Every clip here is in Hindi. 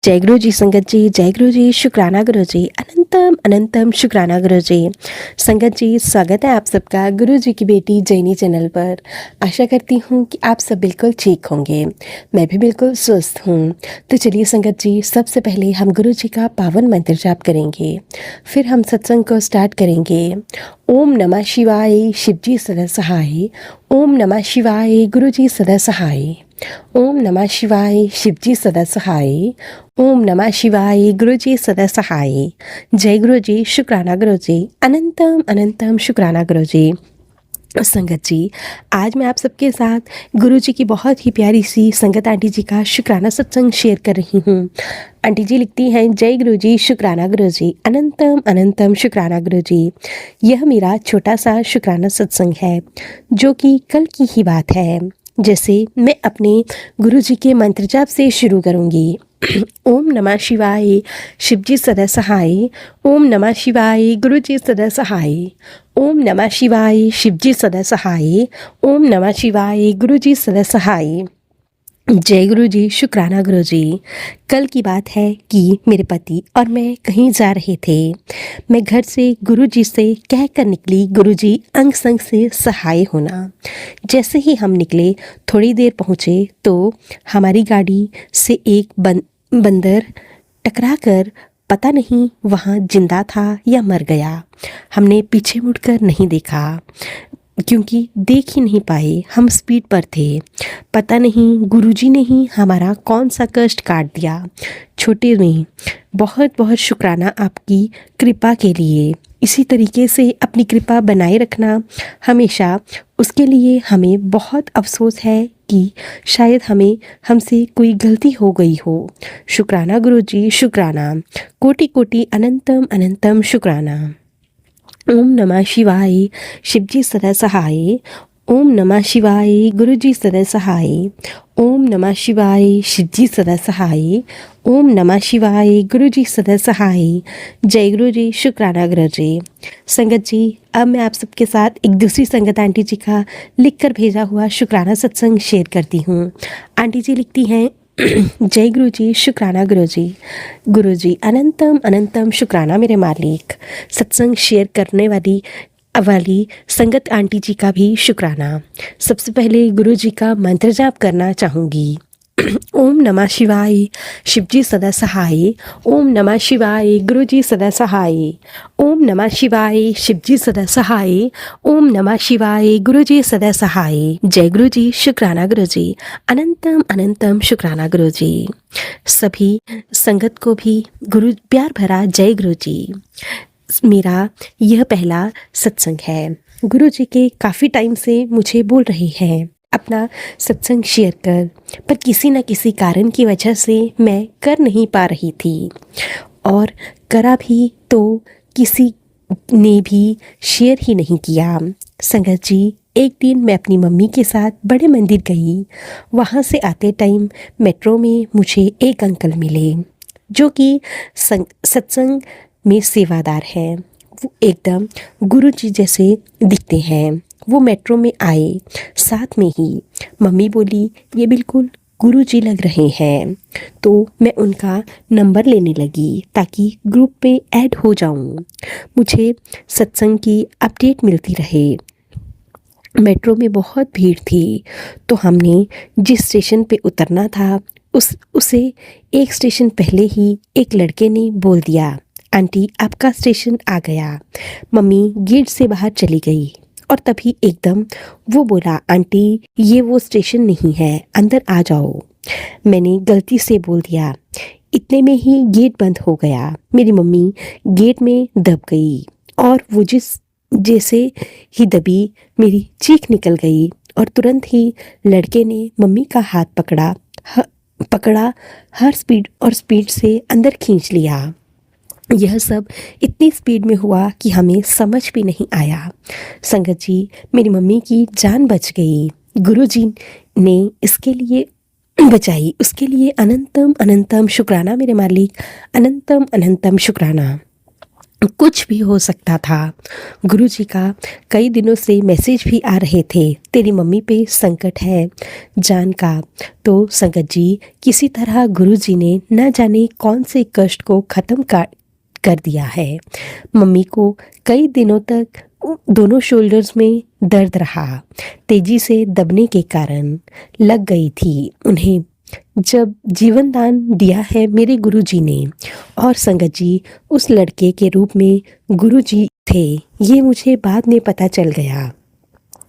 जय गुरु जी संगत जी, जय गुरु जी, शुक्राना गुरु जी, अनंतम अनंतम शुक्राना गुरु जी। संगत जी, स्वागत है आप सबका गुरु जी की बेटी जैनी चैनल पर। आशा करती हूँ कि आप सब बिल्कुल ठीक होंगे। मैं भी बिल्कुल स्वस्थ हूँ। तो चलिए संगत जी, सबसे पहले हम गुरु जी का पावन मंत्र जाप करेंगे, फिर हम सत्संग को स्टार्ट करेंगे। ओम नमः शिवाय, शिवजी सदा सहाय। ओम नमः शिवाय, गुरु जी सदा सहाय। ओम नमः शिवाय, शिवजी सदा सहाय। ओम नमः शिवाय, गुरु जी सदा सहाय। जय गुरु जी, शुक्राना गुरु जी, अनंतम अनंतम शुक्राना गुरु जी। संगत जी, आज मैं आप सबके साथ गुरु जी की बहुत ही प्यारी सी संगत आंटी जी का शुक्राना सत्संग शेयर कर रही हूँ। आंटी जी लिखती हैं, जय गुरु जी, शुक्राना गुरु जी, अनंतम अनंतम शुक्राना गुरु जी। यह मेरा छोटा सा शुक्राना सत्संग है जो कि कल की ही बात है। जैसे मैं अपने गुरु जी के मंत्र जाप से शुरू करूँगी। ओम नमः शिवाय, शिवजी सदा सहाय। ओम नमः शिवाय, गुरु जी सदा सहाय। ओम नमः शिवाय, शिवजी सदा सहाय। ओम नमः शिवाय, गुरु जी सदा सहाय। जय गुरु जी, शुक्राना गुरु जी। कल की बात है कि मेरे पति और मैं कहीं जा रहे थे। मैं घर से गुरु जी से कह कर निकली, गुरु जी अंग संग से सहाय होना। जैसे ही हम निकले, थोड़ी देर पहुँचे तो हमारी गाड़ी से एक बंदर टकरा कर पता नहीं वहाँ जिंदा था या मर गया। हमने पीछे मुड़कर नहीं देखा क्योंकि देख ही नहीं पाए, हम स्पीड पर थे। पता नहीं गुरुजी ने ही हमारा कौन सा कष्ट काट दिया। छोटे में बहुत बहुत शुक्राना आपकी कृपा के लिए। इसी तरीके से अपनी कृपा बनाए रखना हमेशा। उसके लिए हमें बहुत अफसोस है कि शायद हमसे कोई गलती हो गई हो। शुक्राना गुरुजी, शुक्राना, कोटि कोटि अनंतम अनंतम शुक्राना। ओम नमः शिवाय, शिवजी सदा सहाय। ओम नमः शिवाय, गुरुजी सदा सहाय। ओम नमः शिवाय, शिवजी सदा सहाय। ओम नमः शिवाय, गुरुजी सदा सहाय। जय गुरु जी, शुक्राना गुरु जी। संगत जी, अब मैं आप सबके साथ एक दूसरी संगत आंटी जी का लिखकर भेजा हुआ शुक्राना सत्संग शेयर करती हूँ। आंटी जी लिखती हैं, जय गुरु जी, शुक्राना गुरु जी, अनंतम अनंतम शुक्राना मेरे मालिक। सत्संग शेयर करने वाली संगत आंटी जी का भी शुक्राना। सबसे पहले गुरु जी का मंत्र जाप करना चाहूँगी। ओम नमः शिवाय, शिवजी सदा सहाय। ओम नमः शिवाय, गुरु जी सदा सहाय। ओम नमः शिवाय, शिवजी सदा सहाय। ओम नमः शिवाय, गुरु जी सदा सहाय। जय गुरु जी, शुक्राना गुरु जी, अनंतम अनंतम शुक्राना गुरु जी। सभी संगत को भी गुरु प्यार भरा जय गुरु जी। मेरा यह पहला सत्संग है। गुरु जी के काफ़ी टाइम से मुझे बोल रहे हैं अपना सत्संग शेयर कर, पर किसी न किसी कारण की वजह से मैं कर नहीं पा रही थी, और करा भी तो किसी ने भी शेयर ही नहीं किया। संगत जी, एक दिन मैं अपनी मम्मी के साथ बड़े मंदिर गई। वहाँ से आते टाइम मेट्रो में मुझे एक अंकल मिले जो कि सत्संग में सेवादार हैं। वो एकदम गुरु जी जैसे दिखते हैं। वो मेट्रो में आए, साथ में ही मम्मी बोली, ये बिल्कुल गुरु जी लग रहे हैं। तो मैं उनका नंबर लेने लगी ताकि ग्रुप में ऐड हो जाऊं, मुझे सत्संग की अपडेट मिलती रहे। मेट्रो में बहुत भीड़ थी, तो हमने जिस स्टेशन पे उतरना था उसे एक स्टेशन पहले ही एक लड़के ने बोल दिया, आंटी आपका स्टेशन आ गया। मम्मी गेट से बाहर चली गई और तभी एकदम वो बोला, आंटी ये वो स्टेशन नहीं है, अंदर आ जाओ। मैंने गलती से बोल दिया। इतने में ही गेट बंद हो गया। मेरी मम्मी गेट में दब गई और वो जैसे ही दबी, मेरी चीख निकल गई और तुरंत ही लड़के ने मम्मी का हाथ पकड़ा हर स्पीड से अंदर खींच लिया। यह सब इतनी स्पीड में हुआ कि हमें समझ भी नहीं आया। संगत जी, मेरी मम्मी की जान बच गई। गुरुजी ने इसके लिए बचाई, उसके लिए अनंतम अनंतम शुक्राना मेरे मालिक, अनंतम अनंतम शुक्राना। कुछ भी हो सकता था। गुरुजी का कई दिनों से मैसेज भी आ रहे थे, तेरी मम्मी पे संकट है जान का। तो संगत जी, किसी तरह गुरुजी ने न जाने कौन से कष्ट को ख़त्म कर दिया है। मम्मी को कई दिनों तक दोनों शोल्डर्स में दर्द रहा, तेजी से दबने के कारण लग गई थी उन्हें। जब जीवन दान दिया है मेरे गुरुजी ने, और संगत जी उस लड़के के रूप में गुरुजी थे, ये मुझे बाद में पता चल गया।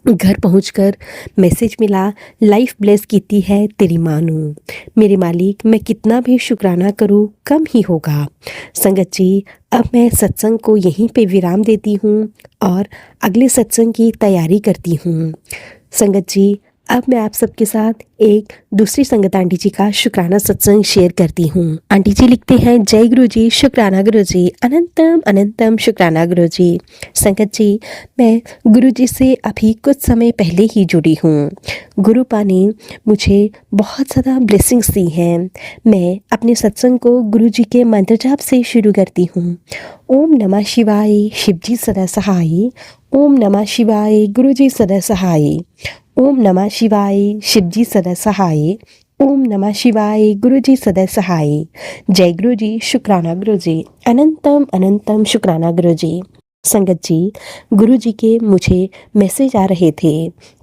घर पहुंचकर मैसेज मिला, लाइफ ब्लेस कीती है तेरी मानू। मेरे मालिक, मैं कितना भी शुक्राना करूं कम ही होगा। संगत जी, अब मैं सत्संग को यहीं पे विराम देती हूं और अगले सत्संग की तैयारी करती हूं। संगत जी, अब मैं आप सबके साथ एक दूसरी संगत आंटी जी का शुक्राना सत्संग शेयर करती हूँ। आंटी जी लिखते हैं, जय गुरु जी, शुक्राना गुरु जी, अनंतम अनंतम शुक्राना गुरु जी। संगत जी, मैं गुरु जी से अभी कुछ समय पहले ही जुड़ी हूँ। गुरुपा ने मुझे बहुत ज़्यादा ब्लेसिंग्स दी हैं। मैं अपने सत्संग को गुरु जी के मंत्र जाप से शुरू करती हूँ। ओम नमः शिवाय, शिवजी सदा सहाय। ओम नमः शिवाय, गुरु जी सदा सहाय। ओम नमः शिवाय, शिवजी सदा सहाय। ओम नमः शिवाय, गुरु जी सदा सहाय। जय गुरु जी, शुक्राना गुरु जी, अनंतम अनंतम शुक्राना गुरु जी। संगत जी, गुरु जी के मुझे मैसेज आ रहे थे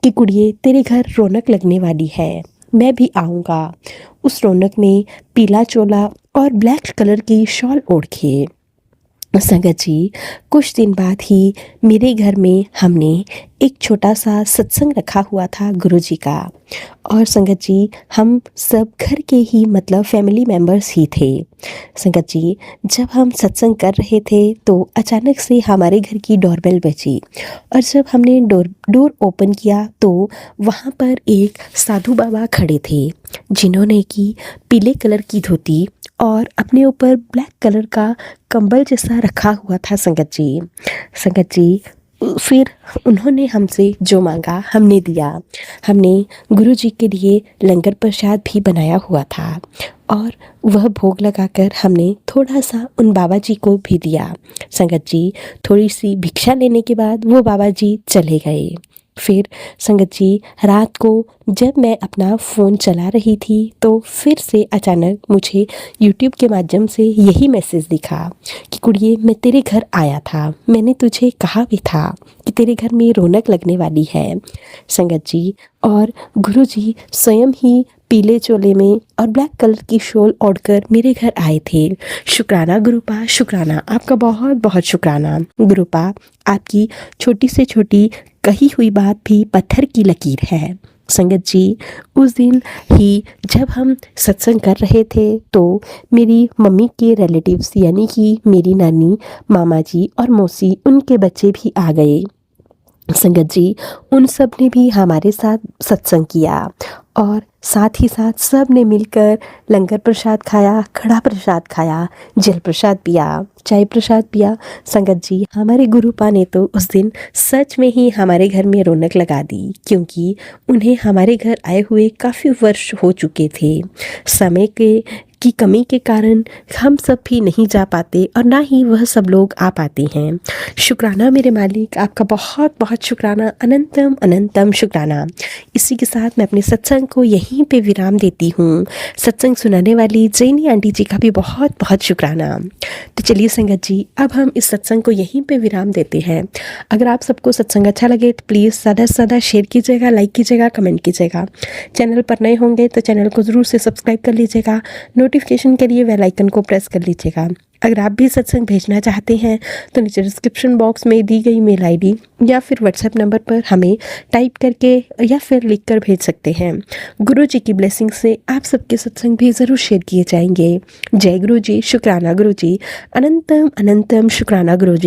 कि कुड़िए, तेरे घर रौनक लगने वाली है, मैं भी आऊँगा। उस रौनक में पीला चोला और ब्लैक कलर की शॉल ओढ़ के। संगत जी, कुछ दिन बाद ही मेरे घर में हमने एक छोटा सा सत्संग रखा हुआ था गुरु जी का। और संगत जी, हम सब घर के ही मतलब फैमिली मेम्बर्स ही थे। संगत जी, जब हम सत्संग कर रहे थे तो अचानक से हमारे घर की डोरबेल बजी, और जब हमने डोर ओपन किया तो वहाँ पर एक साधु बाबा खड़े थे, जिन्होंने की पीले कलर की धोती और अपने ऊपर ब्लैक कलर का कंबल जैसा रखा हुआ था। संगत जी, फिर उन्होंने हमसे जो मांगा हमने दिया। हमने गुरु जी के लिए लंगर प्रसाद भी बनाया हुआ था, और वह भोग लगाकर हमने थोड़ा सा उन बाबा जी को भी दिया। संगत जी, थोड़ी सी भिक्षा लेने के बाद वो बाबा जी चले गए। फिर संगत जी, रात को जब मैं अपना फ़ोन चला रही थी तो फिर से अचानक मुझे यूट्यूब के माध्यम से यही मैसेज दिखा कि कुड़िए, मैं तेरे घर आया था, मैंने तुझे कहा भी था कि तेरे घर में रौनक लगने वाली है। संगत जी, और गुरु जी स्वयं ही पीले चोले में और ब्लैक कलर की शॉल ओढ़कर मेरे घर आए थे। शुक्राना गुरुपा, शुक्राना, आपका बहुत बहुत शुक्राना। गुरुपा, आपकी छोटी से छोटी कही हुई बात भी पत्थर की लकीर है। संगत जी, उस दिन ही जब हम सत्संग कर रहे थे तो मेरी मम्मी के रिलेटिव्स यानी कि मेरी नानी, मामा जी और मौसी, उनके बच्चे भी आ गए। संगत जी, उन सब ने भी हमारे साथ सत्संग किया, और साथ ही साथ सब ने मिलकर लंगर प्रसाद खाया, खड़ा प्रसाद खाया, जल प्रसाद पिया, चाय प्रसाद पिया। संगत जी, हमारे गुरुपा ने तो उस दिन सच में ही हमारे घर में रौनक लगा दी, क्योंकि उन्हें हमारे घर आए हुए काफ़ी वर्ष हो चुके थे। समय की कमी के कारण हम सब भी नहीं जा पाते और ना ही वह सब लोग आ पाते हैं। शुक्राना मेरे मालिक, आपका बहुत बहुत शुक्राना, अनंतम अनंतम शुक्राना। इसी के साथ मैं अपने सत्संग को यहीं पे विराम देती हूँ। सत्संग सुनाने वाली जैनी आंटी जी का भी बहुत बहुत शुक्राना। तो चलिए संगत जी, अब हम इस सत्संग को यहीं पे विराम देते हैं। अगर आप सबको सत्संग अच्छा लगे तो प्लीज़ ज़्यादा से ज़्यादा शेयर कीजिएगा, लाइक कीजिएगा, कमेंट कीजिएगा। चैनल पर नए होंगे तो चैनल को ज़रूर से सब्सक्राइब कर लीजिएगा। नोटिफिकेशन के लिए बेल आइकन को प्रेस कर लीजिएगा। अगर आप भी सत्संग भेजना चाहते हैं तो नीचे डिस्क्रिप्शन बॉक्स में दी गई मेल आईडी या फिर व्हाट्सएप नंबर पर हमें टाइप करके या फिर लिख कर भेज सकते हैं। गुरु जी की ब्लेसिंग से आप सबके सत्संग भी ज़रूर शेयर किए जाएंगे। जय गुरु जी, शुक्राना गुरु जी, अनंतम अनंतम शुक्राना गुरु जी।